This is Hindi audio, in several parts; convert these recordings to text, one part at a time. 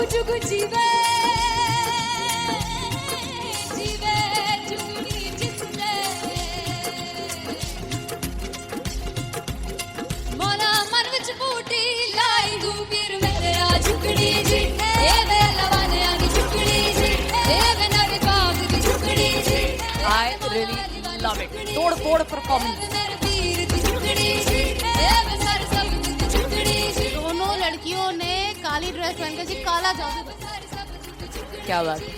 जुग जीवे जीवे जुगनी जिसने मोला मन विच बूटी लाई गुबीर मेरे आ झुकड़ी जी ए वे लवाने आनी झुकड़ी जी ए वे नवे बाग की झुकड़ी जी I really love it. तोड़ performance. दोनों लड़कियों ने काली ड्रेस पहनकर जी काला जादू क्या बात है।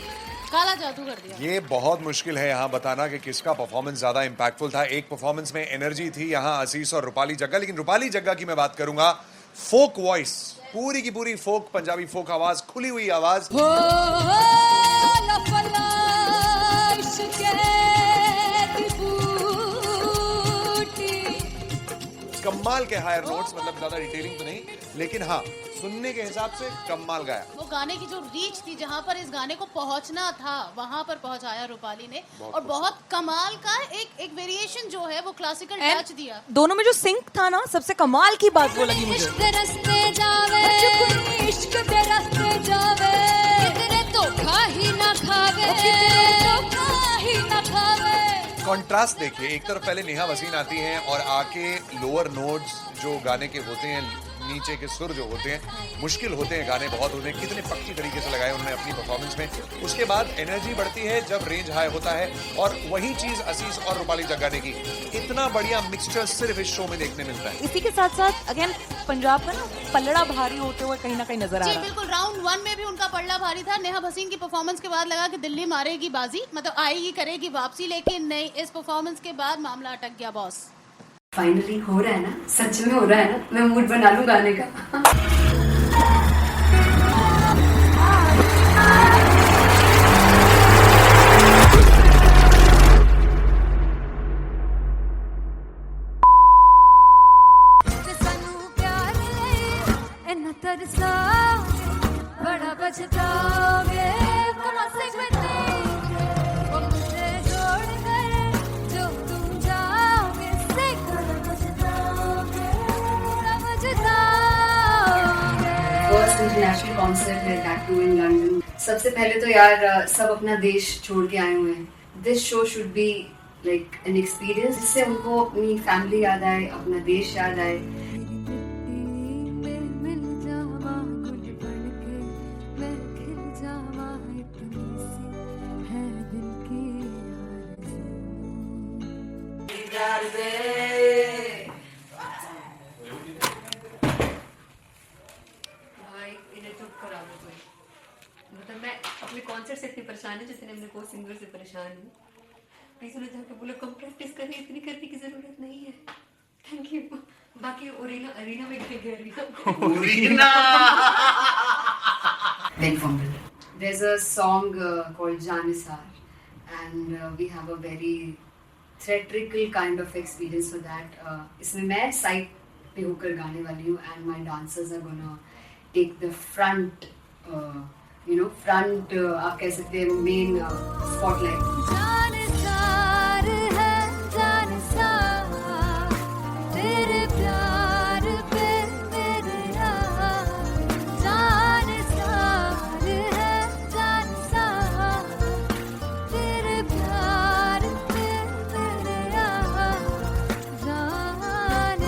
काला जादू कर दिया। ये बहुत मुश्किल है यहाँ बताना कि किसका परफॉर्मेंस ज्यादा इंपैक्टफुल था। एक परफॉर्मेंस में एनर्जी थी यहाँ असीस और रूपाली जग्गा, लेकिन रूपाली जग्गा की मैं बात करूंगा फोक वॉइस, पूरी की पूरी फोक, पंजाबी फोक आवाज, खुली हुई आवाज। कमाल के हायर नोट्स, मतलब ज्यादा डिटेलिंग तो नहीं, लेकिन हाँ सुनने के हिसाब से कमाल गाया। वो गाने की जो रीच थी, जहाँ पर इस गाने को पहुँचना था वहाँ पर पहुँचाया रूपाली ने, और बहुत कमाल का एक वेरिएशन जो है वो क्लासिकल टच दिया। दोनों में जो सिंक था ना, सबसे कमाल की बात वो लगी मुझे। इश्क दे रस्ते जावे इश्क दे रस्ते जावे कितने धोखा ही ना खावे धोखा ही ना खावे। कॉन्ट्रास्ट देखिए, एक तरफ पहले नेहा वसीन आती हैं और आके लोअर नोट्स जो गाने के होते हैं, नीचे के सुर जो होते हैं, मुश्किल होते हैं गाने, बहुत होते हैं, कितने पक्की तरीके से लगाए उन्होंने अपनी परफॉर्मेंस में। उसके बाद एनर्जी बढ़ती है जब रेंज हाई होता है, और वही चीज असीस और रूपाली जग्गा ने की। इतना बढ़िया मिक्सचर सिर्फ इस शो में देखने मिलता है। इसी के साथ साथ अगेन पंजाब का ना पलड़ा भारी होते हुए कहीं ना कहीं नजर आ जी रहा है। बिल्कुल, राउंड 1 में भी उनका पलड़ा भारी था। नेहा भसीन की परफॉर्मेंस के बाद लगा कि दिल्ली मारेगी बाजी, मतलब आएगी करेगी वापसी, लेकिन नहीं, इस परफॉर्मेंस के बाद मामला अटक गया बॉस। फाइनली हो रहा है ना, सच में हो रहा है ना, मैं मूड बना लूं गाने का। बड़ा पछताओगे कहाँ से बचेंगे वो मुझे छोड़ कर जो तुम जाओगे से बड़ा पछताओगे बड़ा पछताओगे। फर्स्ट इंटरनेशनल कॉन्सर्ट है, दैट टू इन लंदन। सबसे पहले तो यार सब अपना देश छोड़ के आए हुए हैं। This show should be like an experience, जिससे उनको अपनी फैमिली याद आए, अपना देश याद आए। भाई इन्हें चुप करा दो कोई। मतलब मैं अपने कॉन्सर्ट से इतनी परेशान हूँ जितने अपने को सिंगर से परेशान हूँ। प्लीज उन्हें जाके बोलो कम प्रैक्टिस करें, इतनी करने की जरूरत नहीं है। Thank you. बाकी अरीना में गए arena There's a song called Janisar, and we have a very theatrical kind of experience for that. इसमें मैं साइड पे होकर गाने वाली हूँ, and my dancers are gonna take the front, front आप कह सकते हैं main spotlight. जानसार है जानसार तेरे प्यार पे मेरे यार जानसार है जानसार तेरे प्यार पे मेरे यार जानसार।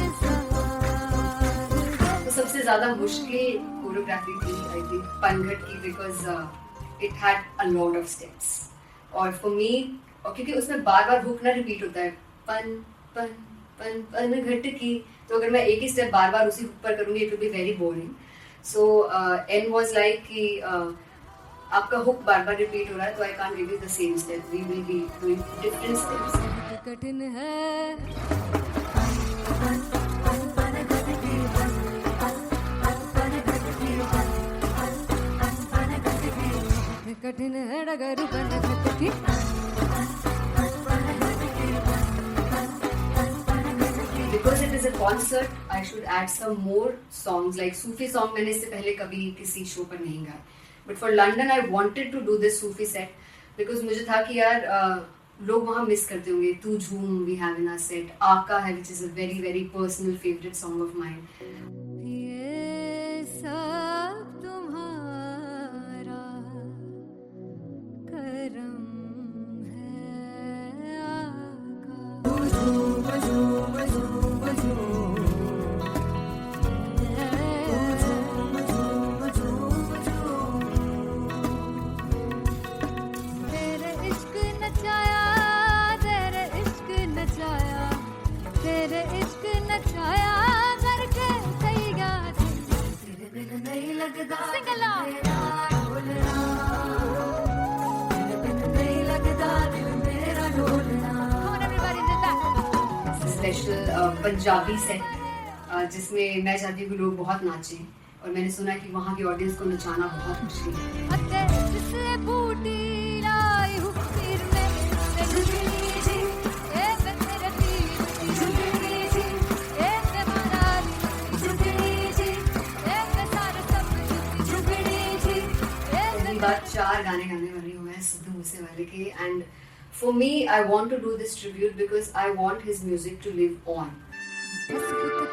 तो सबसे ज़्यादा मुश्किल कोरियोग्राफी थी आई थिंक पनघट की, because it had a lot of steps, और फॉर मी, और क्योंकि उसमें बार बार हुक ना रिपीट होता है, पन पन पन पन घट की, तो अगर मैं एक ही स्टेप बार बार उसी हुक पर करूंगी it will be very boring. So an was like कि आपका हुक बार बार रिपीट हो रहा है, तो I can't give you the same step, we will be doing different steps. कठिन है कठिन है डगर बनत की Because it is a concert, I should add some more songs, like Sufi song मैंने इससे पहले कभी किसी शो पर नहीं गाया, but for London I wanted to do this Sufi set because मुझे था कि यार लोग वहाँ मिस करते होंगे। तू झूम we have in our set, आका है which is a very very personal favorite song of mine. ये सब तुम्हारा स्पेशल पंजाबी सेट जिसमें मैं चाहती हूँ कि लोग बहुत नाचें, और मैंने सुना कि वहाँ की ऑडियंस को नचाना बहुत मुश्किल है। बात 4 गाने गाने वाली हूँ मैं सिद्धू मूसेवाले के, and for me I want to do this tribute because I want his music to live on.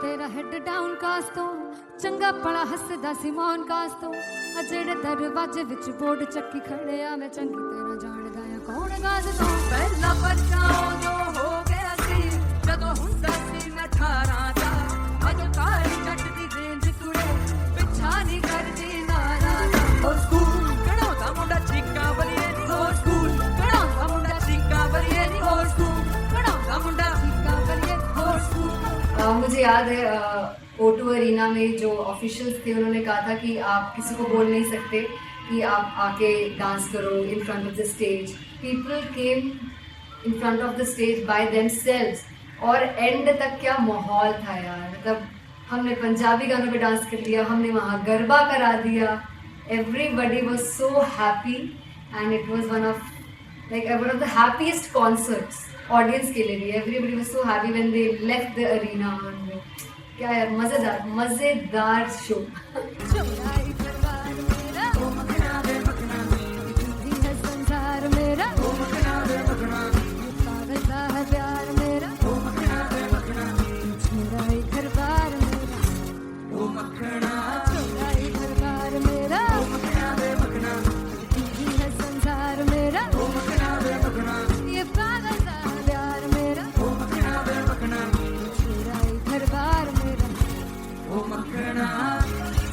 तेरा हेड डाउन कास तो चंगा पड़ा हसदा सिमोन कास तो जेड़े दरवाजे विच बोर्ड चक्की खड़े आ मैं चंगी तेरा जान गाया कौन गाज तो पहला बच्चा जो हो गया सी जदों हुंदा सी मैं 18 दा अज काली जट दी रेंज कुड़े पिछा नहीं करदी नारा दा स्कूल कढ़ाउंदा मुंडा चीका बलिए नी हो स्कूल कढ़ाउंदा मुंडा चीका बलिए नी हो स्कूल कढ़ाउंदा मुंडा चीका बलिए हो स्कूल। मुझे याद है O2 अरीना में जो ऑफिशियल्स थे उन्होंने कहा था कि आप किसी को बोल नहीं सकते कि आप आके डांस करो in front of the stage. People came in front of the stage by themselves, और एंड तक क्या माहौल था यार। मतलब हमने पंजाबी गानों पे डांस कर लिया, हमने वहाँ गरबा करा दिया, everybody was so happy and it was one of the happiest concerts audience के लिए भी। Everybody was so happy when they left the arena. क्या यार, मजेदार शो।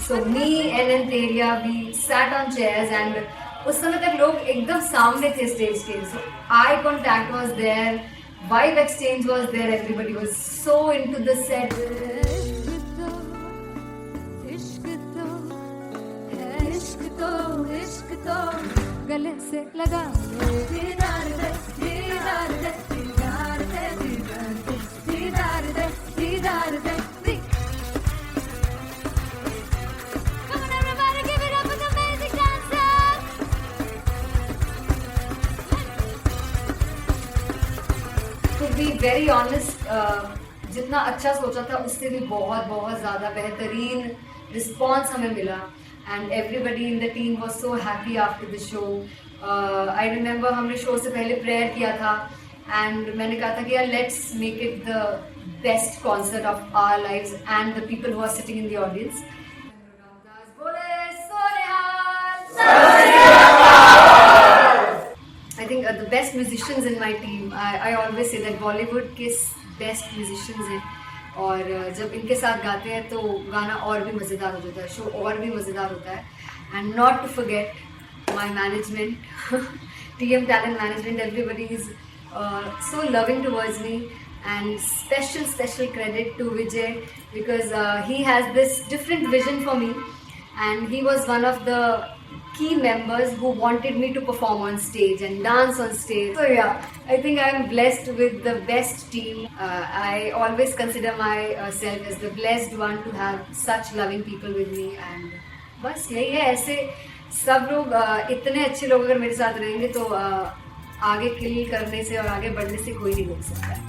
So me and Anteria, we sat on chairs and उस समय तक लोग एकदम सामने थे स्टेज के, so eye contact was there, vibe exchange was there, everybody was so into the set. इश्क तो गले से लगा दीदार दे दीदार दे दीदार दे दीदार दे दीदार दे। To be very honest, जितना अच्छा सोचा था उससे भी बहुत ज़्यादा बेहतरीन रिस्पॉन्स हमें मिला, and everybody in the team was so happy after the show. I remember हमने शो से पहले प्रेयर किया था, एंड मैंने कहा था कि यार let's make it the best concert of our lives and the people who are sitting in the audience. I think the best musicians in my team, I always say that Bollywood के best musicians हैं, और जब इनके साथ गाते हैं तो गाना और भी मज़ेदार हो जाता है, शो और भी मज़ेदार होता है। And not to forget my management, TM Talent Management, everybody is so loving towards me, and special credit to Vijay because he has this different vision for me, and he was one of the key members who wanted me to perform on stage and dance on stage. So yeah, I think I am blessed with the best team. I always consider myself as the blessed one to have such loving people with me, and बस यही है। ऐसे सब लोग इतने अच्छे लोग अगर मेरे साथ रहेंगे तो आगे किल करने से और आगे बढ़ने से कोई नहीं रोक सकता है।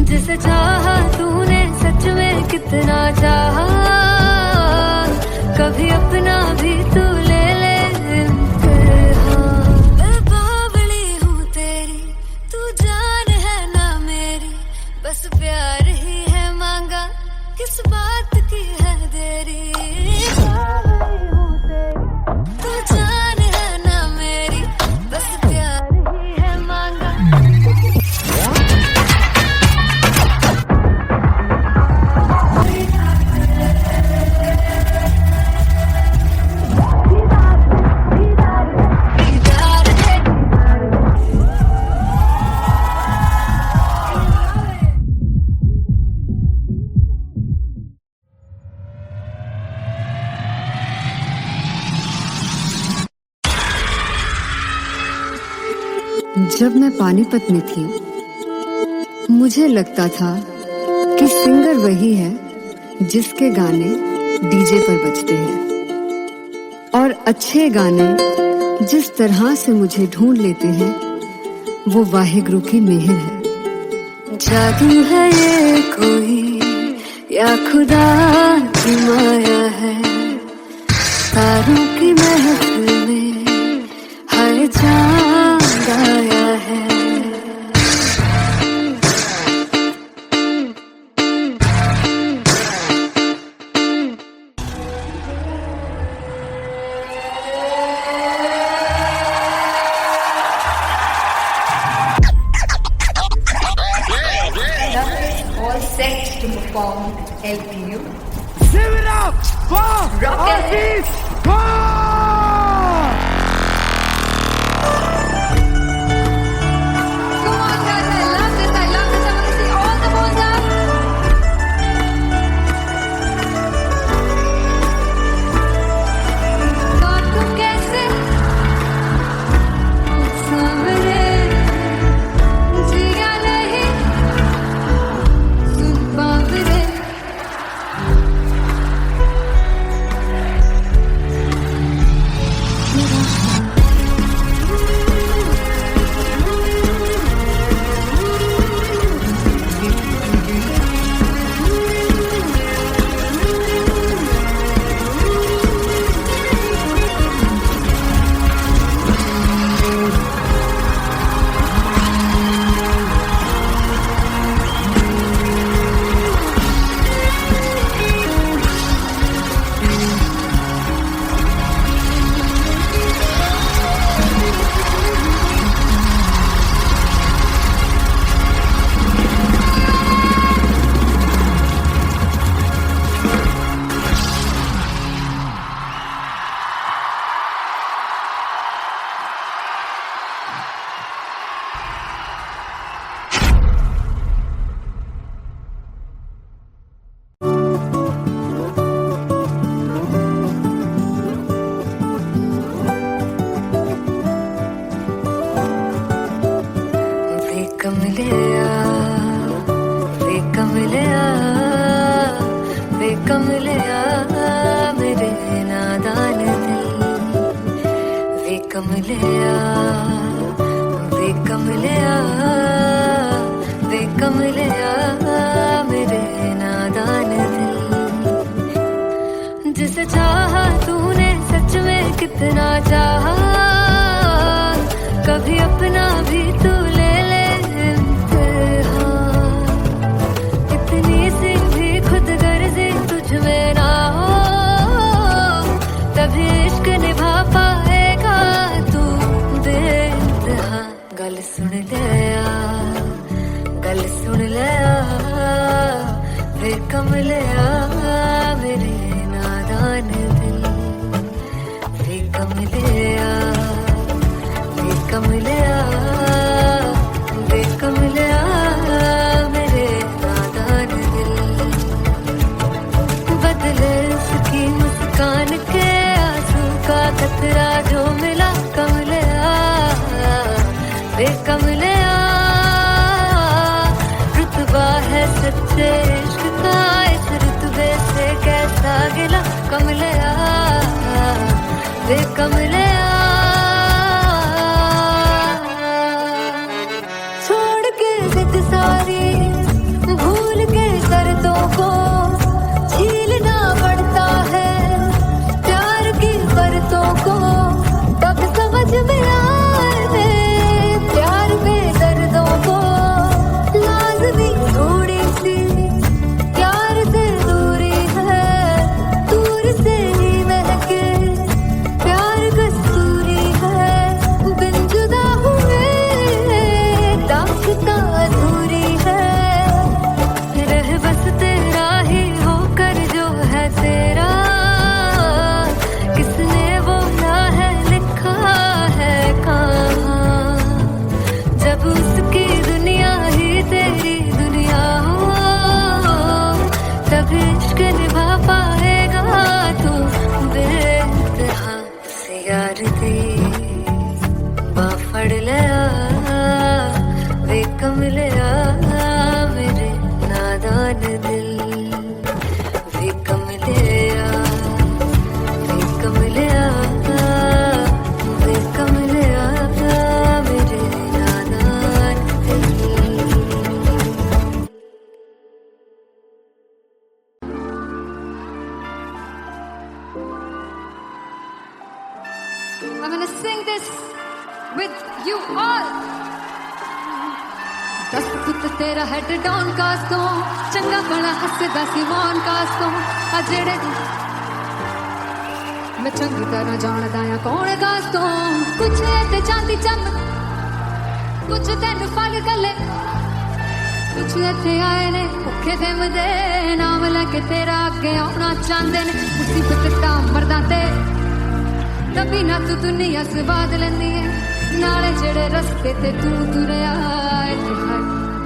जिसे चाहा तूने सच में कितना चाहा, कभी अपना भी तू ले ले इम्तिहान। मैं बावली हूँ तेरी, तू जान है ना मेरी, बस प्यार ही है मांगा, किस बात की है देरी। जब मैं पानीपत में थी मुझे लगता था कि सिंगर वही है जिसके गाने डीजे पर बजते हैं और अच्छे गाने जिस तरह से मुझे ढूंढ लेते हैं वो वाहिगुरु की मेहर है। जादू है ये कोई या खुदा की माया है, तारों की महफिल में हर चांद आया है। All set to perform LPU. Give it up for Artist Pop! Come on, guys, I love this. I want to see all the balls up. God, तुम कैसे सामने जिया नहीं सुन पावरे। जिसे चाहा तूने सच में कितना चाहा, कभी अपना भी तू ले ले इम्तिहान। इतनी सी भी खुद गर्जी तुझ में ना हो, तभी इश्क निभा पाएगा तू बेइंतहा। गल सुन ले आ, गल सुन ले आ, वे कमले आ मेरे नादान दिल। वे कमले आ, वे कमले आ, वे कमले आ मेरे नादान दिल। बदले उसकी मुस्कान के आंसू का कतरा जो मिला कमले आ, वे कमले आ। रुतबा है सच्चे इश्क का इस रुतबे से कैसा गिला कमले आ, वे कमले आ। छोड़ के जिद सारी भूल के दर्दों को झीलना पड़ता है, प्यार की परतों को तब समझ में आए। प्यार में दर्दों को लाज़मी थोड़ी सी प्यार से दूरी है, दूर से ही महके प्यार कस्तूरी है। बिन जुदा हुए दास्तां अधूरी है, रह बस तेरा ही होकर जो है तेरा। किसने वो ना है लिखा है कहाँ, जब उसकी दुनिया ही तेरी दुनिया हो, तब इश्क निभा पाएगा तू बेइंतहा। से यार दी बाफड़ ले आ, कमलिया मेरे नादान दिल वे कमलिया वे कमलिया वे कमलिया मेरे नादान दिल I'm gonna sing this with you all. दस पुत तेरा हेड डाउन कास तो चंगा बड़ा हसदा सी मौन कास तो आ जेड़े मैं चंगी तरह जानदा आ कौन कास तो कुछ ते चांदी चम कुछ तेन फल गले कुछ इत्थे आए ने भुखे फिम दे नाम लैके तेरा अगे आउणा चाहंदे ने मुसीबत ता मरदा ते तभी ना तू दुनिया स्वाद लैंदी है नाले जेड़े रस्ते ते तू तुरया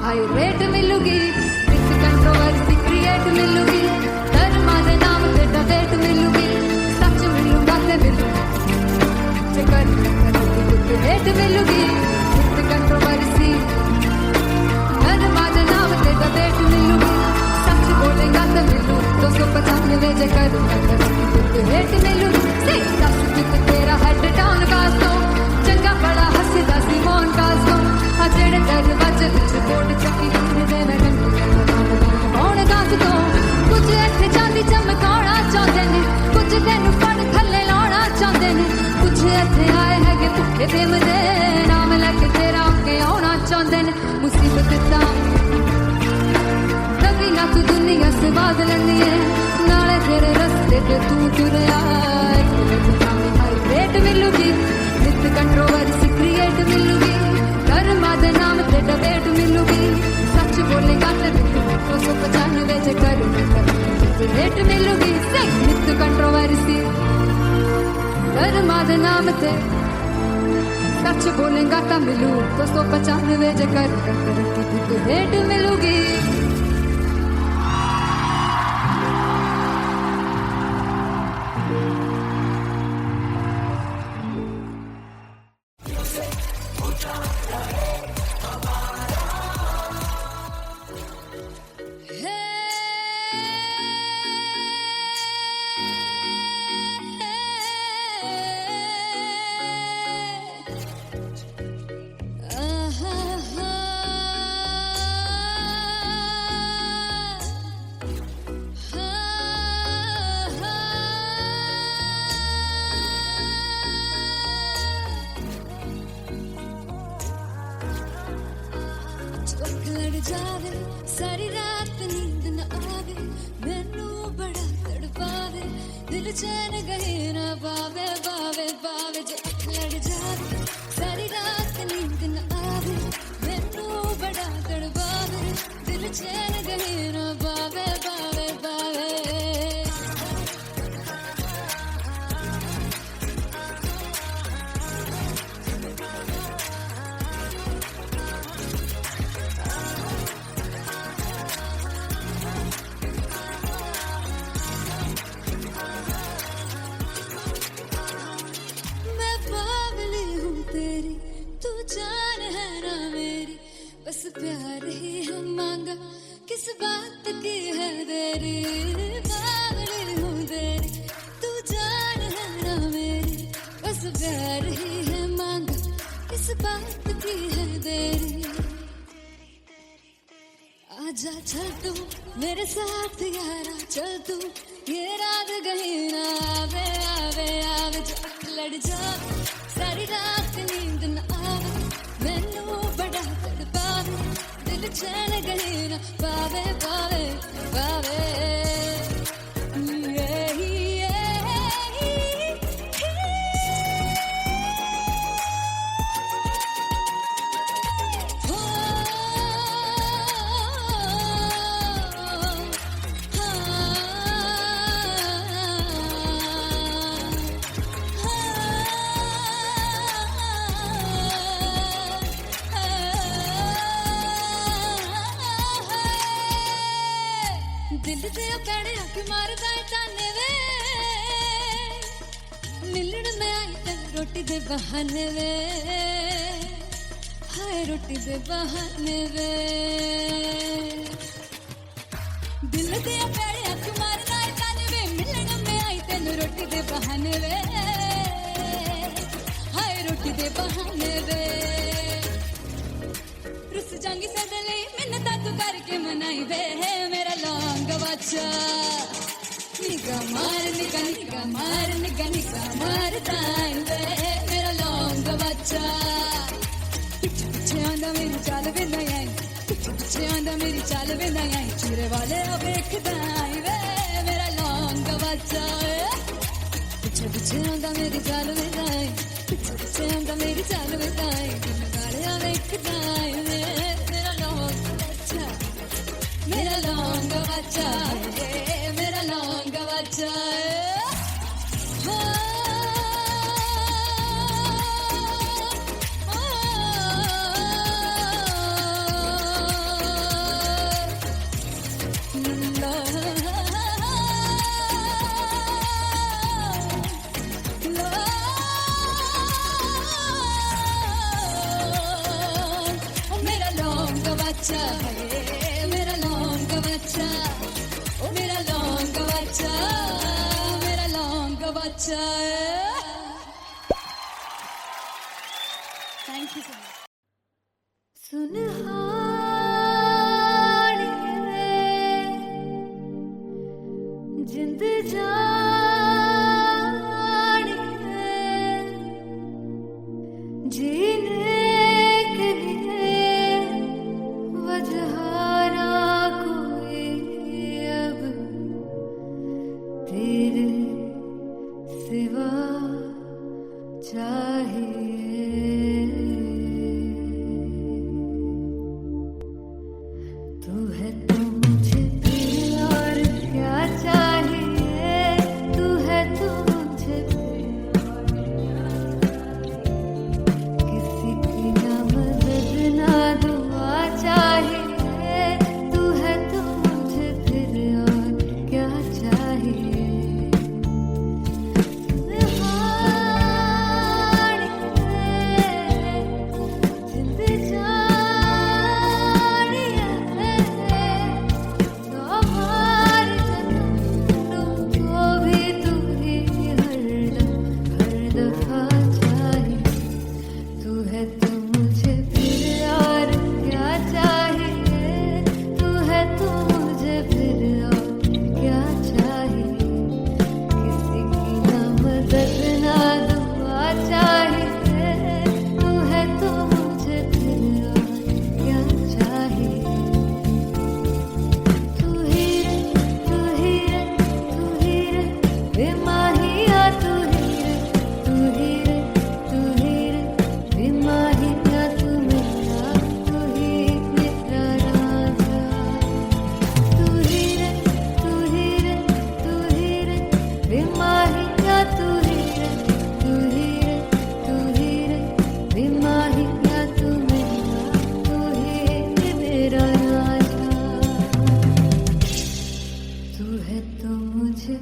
हाई रेट मिलूगी विद कंट्रोवर्सी क्रिएट मिलूगी धर्म दे नाम ते डेट मिलूगी सच मिलूगा ते मिलू जे कर रेट मिलूगी विद कंट्रोवर्सी धर्म दे नाम ते डेट मिलूगी सच बोलेगा ते मिलू 295 जे कर रेट मिलूगी दस पुत तेरा हेड डाउन कास तो चंगा बड़ा हसदा सी मौन कास तो आ जेड़े दरवाजे विच बोर्ड चक्की फिरदे मैं कौन कास तो कुछ इत्थे चांदी चमकाउणा चाहंदे ने कुछ तैनू फड़ थल्ले लाउणा चाहंदे ने कुछ इत्थे आए हैगे भुखे फिम दे नाम लैके तेरा अगे आउणा चाहंदे ने मुसीबत ता कभी ना तू दुनिया स्वाद लैंदी है नाले तेरे रस्ते ते तू तुरया रेट मिलूगी विद कंट्रोवर्सी क्रिएट मिलूगी धर्म दे नाम ते डेट मिलूगी सच बोलेगा ते 295 जे कर रेट मिलूगी विद कंट्रोवर्सी धर्म दे नाम ते सच बोलेगा ता मिलू 295 जे कर रेट मिलूगी जावे सारी रात नींद न आवे मैनू बड़ा तड़पावे दिल चैन गए न पावे पावे पावे जो लड़ जावे सारी रात नींद न आवे मैनू बड़ा तड़पावे दिल चैन गए न पावे पावे पावे बस प्यार ही है मांगा किस बात की है देरी पागल हूँ तेरी तू जान है ना मेरी बस प्यार ही है मांगा किस बात की है देरी आजा चल तू मेरे साथ यारा चल तू ये रात गई ना आवे आवे आवे जो लड़ जावे सारी रात नींद न आवे मैनू बड़ा तड़पावे दिल चैन गए न पावे पावे पावे दिल ते कहने आके मारदा है ताने वे मिलन में आई तेन रोटी दे बहाने वे हाय रोटी दे बहाने वे दिल दे प्यारे अख मारना जाने वे मिलन में आई तेन रोटी दे बहाने वे हाय रोटी दे बहाने वे रुस जांगी सदले मिन्नता तू करके मनाई वे मेरा लौंग बच्चा निगा मार ताई वे मेरा लौंग बच्चा पीछे आंदा मेरी चाल वे नहीं आई पीछे आंदा मेरी चाल वे नहीं आई चूरे वाले अब देखदा आई वे मेरा लौंग बच्चा पीछे आंदा मेरी चाल वे नहीं आई पीछे आंदा मेरी चाल वे नहीं आई दिन वाले अब देखदा आई वे मेरा लौंग बच्चा मेरा लौंग बच्चा मेरा लौंग बच्चा मेरा लौंग बच्चा मेरा लौंग बच्चा ओ मेरा लौंग बच्चा मेरा लौंग बच्चा थैंक यू सुनहानिए जिंद जानिए जीने के लिए वजह ना कोई अब तेरे सिवा चाहिए तू है तो मुझे फिर और क्या चाहिए तू है तो मुझे किसी की ना मदद ना दुआ चाहिए तू है तो मुझे फिर और क्या चाहिए जिंद जानिए हमार तुमको भी तू ही हर दफा चाहिए तू है तो मुझे फिर और क्या चाहिए तू है तो मुझे फिर और क्या चाहिए किसी की ना मदद ना दुआ चाहिए तू है तो मुझे फिर और क्या चाहिए तू ही रे बेमाहिया तू ही रे बेमाहिया तू मेरा राजा तू ही रे बेमाहिया तू ही रे बेमाहिया तू मेरा राजा तू है तो मुझे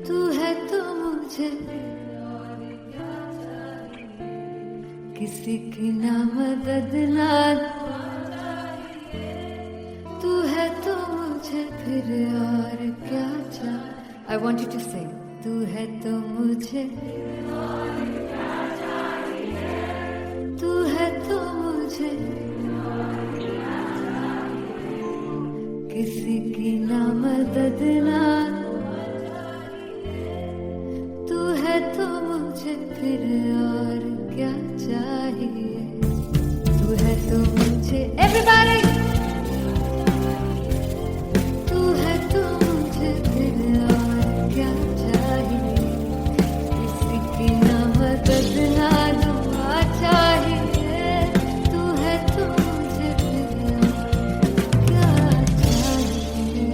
तू है तो मुझे किसी की ना मदद ना तू है तो मुझे फिर और क्या चाहिए I want you to sing तू है तो मुझे तू है तो मुझे किसी की ना मदद ना तू है तो मुझे फिर और क्या चाहिए तू है तो मुझे everybody तू है तो मुझे फिर और क्या चाहिए किसी की ना मदद ना दुआ चाहिए तू है तो मुझे फिर और क्या चाहिए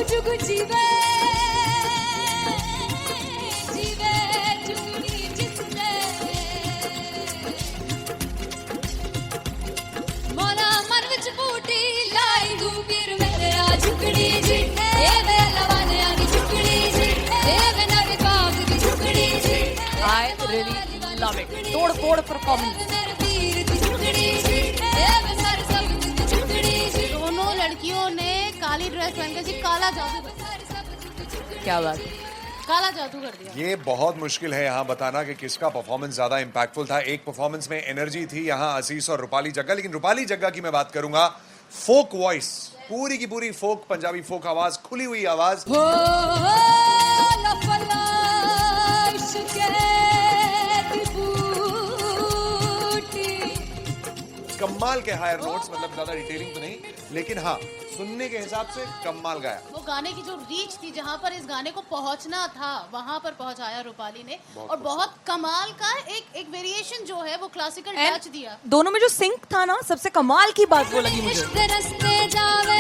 जुग जीवे जीवे जुगनी जिसने मौला मन विच बूटी लाई गुबीर मेरे आ झुकड़ी जी ए वे लवाने आ झुकड़ी जी ए वे नवी बाग दी झुकड़ी जी I really love it. तोड़ फोड़ परफॉर्मेंस. दोनों लड़कियों ने काली ड्रेस पहनकर जी काला जादू कर दिया। क्या बात है. काला जादू कर दिया। ये बहुत मुश्किल है यहाँ बताना कि किसका परफॉर्मेंस ज्यादा इम्पैक्टफुल था। एक परफॉर्मेंस में एनर्जी थी यहाँ असीस और रूपाली जग्गा, लेकिन रूपाली जग्गा की मैं बात करूंगा फोक वॉइस, पूरी की पूरी फोक, पंजाबी फोक आवाज, खुली हुई आवाज। कमाल के हायर नोट्स, मतलब ज्यादा डिटेलिंग तो नहीं, लेकिन हाँ सुनने के हिसाब से कमाल गाया। वो गाने की जो रीच थी, जहाँ पर इस गाने को पहुंचना था वहां पर पहुंचाया रूपाली ने, और बहुत कमाल का एक वेरिएशन जो है वो क्लासिकल टच दिया। दोनों में जो सिंक था ना, सबसे कमाल की बात वो लगी मुझे. इश्क दे रस्ते जावे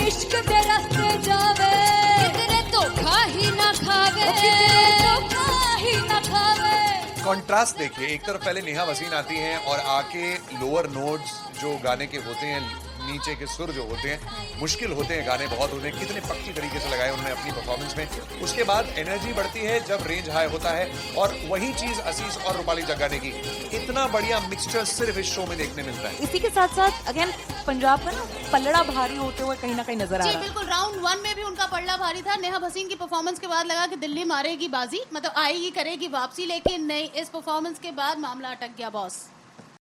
इश्क दे रस्ते जावे कितने धोखा ही ना खावे कितने धोखा ही ना खावे। कॉन्ट्रास्ट देखिए, एक तरफ पहले नेहा वसीन आती हैं और आके लोअर नोट्स जो गाने के होते हैं, नीचे के सुर जो होते हैं, मुश्किल होते हैं, गाने बहुत होते हैं, कितने पक्की तरीके से लगाए उन्होंने अपनी परफॉर्मेंस में। उसके बाद एनर्जी बढ़ती है जब रेंज हाई होता है, और वही चीज असीस और रूपाली जग्गा ने की। इतना बढ़िया मिक्सचर सिर्फ इस शो में देखने मिलता है। इसी के साथ साथ अगेन पंजाब का ना पलड़ा भारी होते हुए कहीं ना कहीं नजर आ जी रहा है. बिल्कुल, राउंड 1 में भी उनका पलड़ा भारी था। नेहा भसीन की परफॉर्मेंस के बाद लगा कि दिल्ली मारेगी बाजी, मतलब आएगी करेगी वापसी, लेकिन नहीं, इस परफॉर्मेंस के बाद मामला अटक गया बॉस।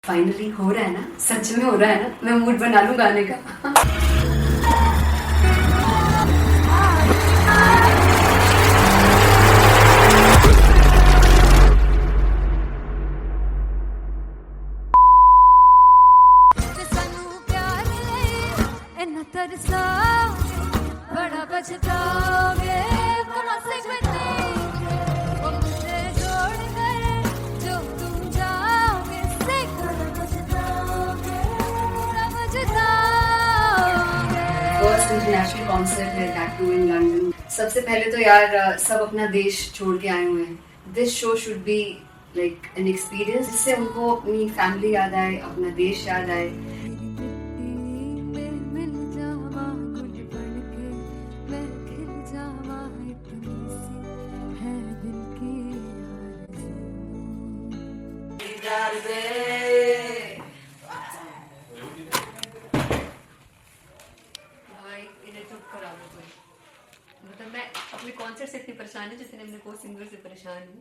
फाइनली हो रहा है ना, सच में हो रहा है ना, मैं मूड बना लूं गाने का। तरसा बड़ा बचताओगे बड़ा से वो मुझे जोड़ गए जो तुम जाओगे से बड़ा बचताओगे बड़ा बचताओगे। फर्स्ट इंटरनेशनल कॉन्सर्ट है दैट टू इन लंदन। सबसे पहले तो यार सब अपना देश छोड़ के आए हुए हैं। This show should be like an experience, जिससे उनको अपनी फैमिली याद आए, अपना देश याद आए। मतलब मैं अपने कॉन्सर्ट से इतनी परेशान हूँ जितने अपने को सिंगर से परेशान हूँ।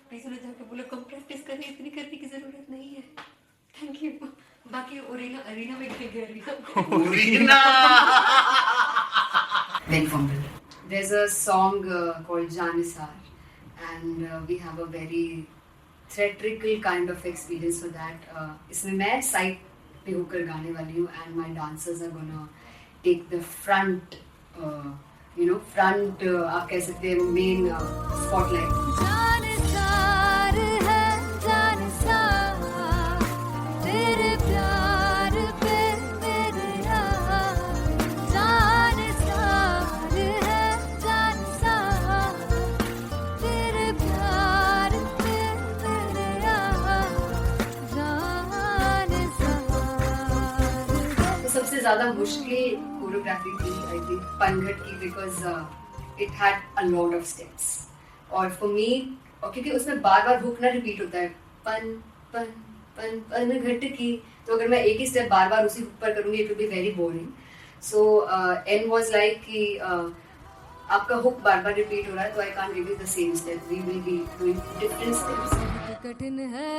प्लीज उन्हें जाके बोलो कम प्रैक्टिस करनी, इतनी करने की जरूरत नहीं है। Thank you. बाकी अरीना में गई arena Very fumble. There's a song called Janisar, and we have a very theatrical kind of experience for that. इसमें मैं साइड पे होकर गाने वाली हूँ, and my dancers are gonna take the front, front आप कह सकते हैं main spotlight. जानसार है जानसार तेरे प्यार पे मेरे यार, जानसार है जानसार तेरे प्यार पे मेरे यार, जानसार है। तो सबसे ज़्यादा मुश्किल कोरियोग्राफी थी आई थिंक पनघट की, because it had a lot of steps, और फॉर मी, और क्योंकि उसमें बार बार हुक ना रिपीट होता है, पन पन पन पन घट की, तो अगर मैं एक ही स्टेप बार बार उसी हुक पर करूंगी it will be very boring. So an was like कि आपका हुक बार बार रिपीट हो रहा है, तो I can't give you the same step, we will be doing different steps. कठिन है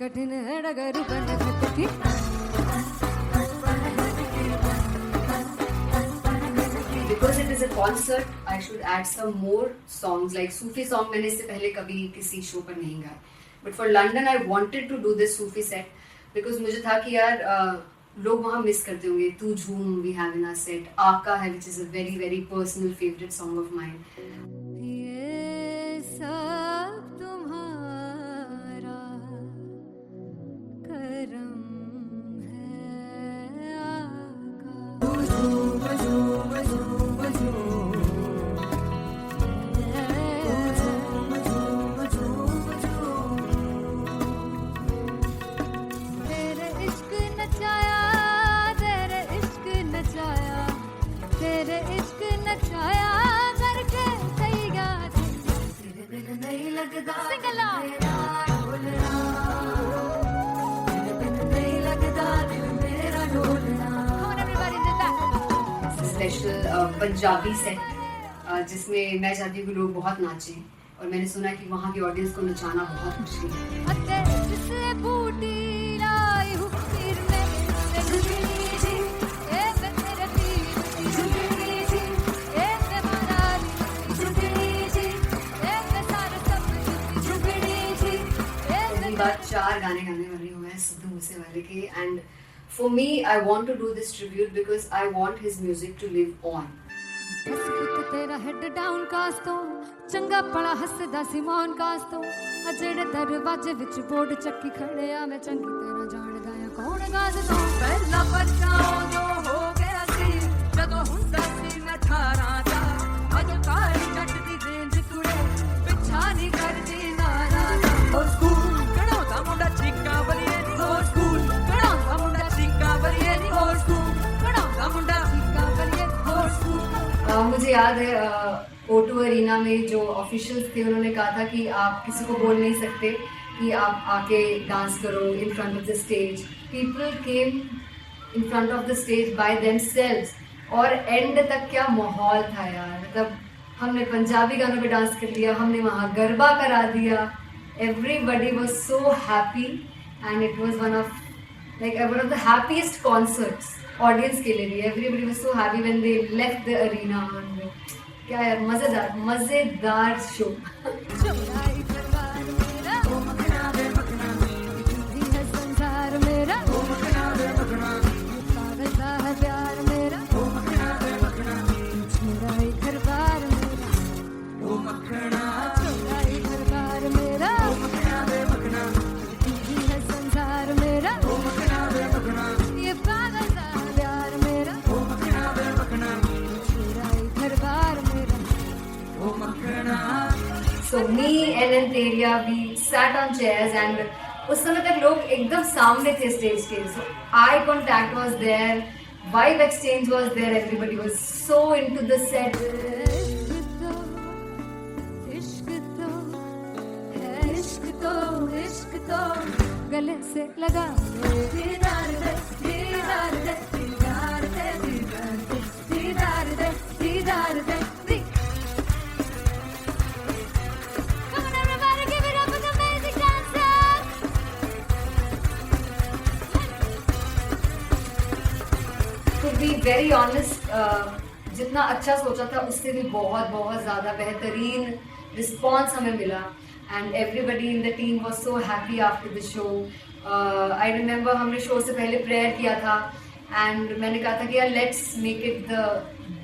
कठिन है डगर बनत की। Because it is a concert, I should add some more songs, like Sufi song मैंने इससे पहले कभी किसी शो पर नहीं गाया, but for London I wanted to do this Sufi set because मुझे था कि यार लोग वहाँ मिस करते होंगे। तू झूम we have in our set, आका है which is a very very personal favorite song of mine. ये सब तुम्हारा गरम है तेरे इश्क नचाया, तेरे इश्क नचाया, तेरे इश्क नचाया करके सैया तेरे बिन नहीं लगदा सिंगला तेरे बिन नहीं लगदा दिल मेरा ढोलना। Come on everybody, do that. Special Punjabi set जिसमें मैं चाहती हूँ कि लोग बहुत नाचें, और मैंने सुना है कि वहाँ की ऑडियंस को नचाना बहुत मुश्किल है। अते जिसने बूटी लाई हूँ फिर में से जुगली जी, ए मैं तेरे तीर की जुगली जी, ए मैं मनाली की जुगली जी, ए मैं सारे सब की जुगली जी, ए पहली बार 4 गाने गाने वाली हूँ मैं सिद्धू मूसेवाले के, and for me I want to do this tribute because I want his music to live on. बस पुत तेरा हेड डाउन कास तो चंगा पड़ा हसदा सी मौन कास तो आ जेड़े दरवाजे विच बोर्ड चक्की खड़े आ मैं चंगी तेरा जाणदा आ कौन गाज तो पहला बच्चा जो हो गया सी जदों हुंदा सी मैं 18 दा अज काली जट दी रेंज कुड़े पिछा नहीं करदी नारा हो स्कूल कढ़ाउंदा मुंडा चीका बलिए नी हो स्कूल कढ़ाउंदा मुंडा चीका बलिए नी हो स्कूल कढ़ाउंदा मुंडा चीका बलिए हो स्कूल। मुझे याद है O2 अरीना में जो ऑफिशियल्स थे उन्होंने कहा था कि आप किसी को बोल नहीं सकते कि आप आके डांस करो in front of the stage. People came in front of the stage by themselves, और एंड तक क्या माहौल था यार। मतलब हमने पंजाबी गानों पे डांस कर लिया, हमने वहाँ गरबा करा दिया, everybody was so happy and it was one of the happiest concerts audience के लिए भी। Everybody was so happy when they left the arena. क्या यार, मजेदार शो। चुराई परवार मेरा ओ मखना दे मखना जी है संसार मेरा ओ मखना दे मखना पागल सा है प्यार मेरा ओ मखना दे मखना चुराई घरबार मेरा ओ मखना चुराई घरबार मेरा ओ मखना दे मखना जी है संसार मेरा ओ मखना दे मखना ये पागल सा है प्यार मेरा ओ मखना दे मखना चुराई घरबार मेरा। So me and Antelia, we sat on chairs and उस समय तक लोग एकदम सामने थे स्टेज के, so eye contact was there, vibe exchange was there, everybody was so into the set. इश्क तो गले से लगा दीदार दे दीदार दे दीदार दे दीदार दे दीदार दे। Come on everybody, give it up for the amazing dancers. To be very honest, जितना अच्छा सोचा था उससे भी बहुत ज़्यादा बेहतरीन रिस्पॉन्स हमें मिला, and everybody in the team was so happy after the show. I remember हमने शो से पहले प्रेयर किया था, एंड मैंने कहा था कि यार let's make it the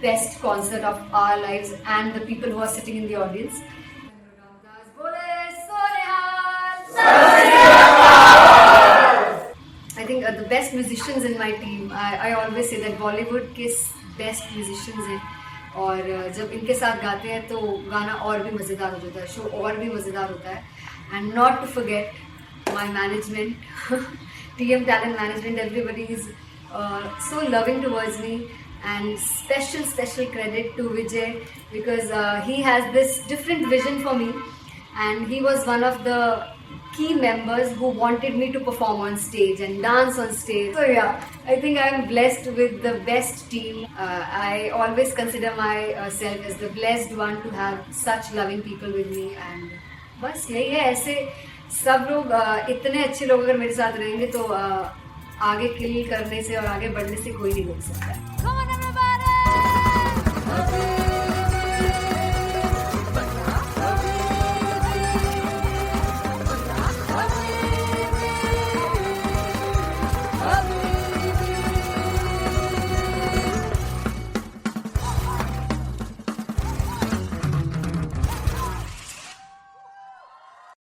best concert of our lives and the people who are sitting in the audience. I think the best musicians in my team, I always say that Bollywood के best musicians हैं, और जब इनके साथ गाते हैं तो गाना और भी मज़ेदार हो जाता है, शो और भी मज़ेदार होता है। And not to forget my management, TM Talent Management, everybody is so loving towards me, and special credit to Vijay because he has this different vision for me, and he was one of the key members who wanted me to perform on stage and dance on stage. So yeah, I think I'm blessed with the best team. I always consider myself as the blessed one to have such loving people with me, and बस यही है। ऐसे सब लोग इतने अच्छे लोग अगर मेरे साथ रहेंगे तो आगे किल करने से और आगे बढ़ने से कोई नहीं रोक सकता है।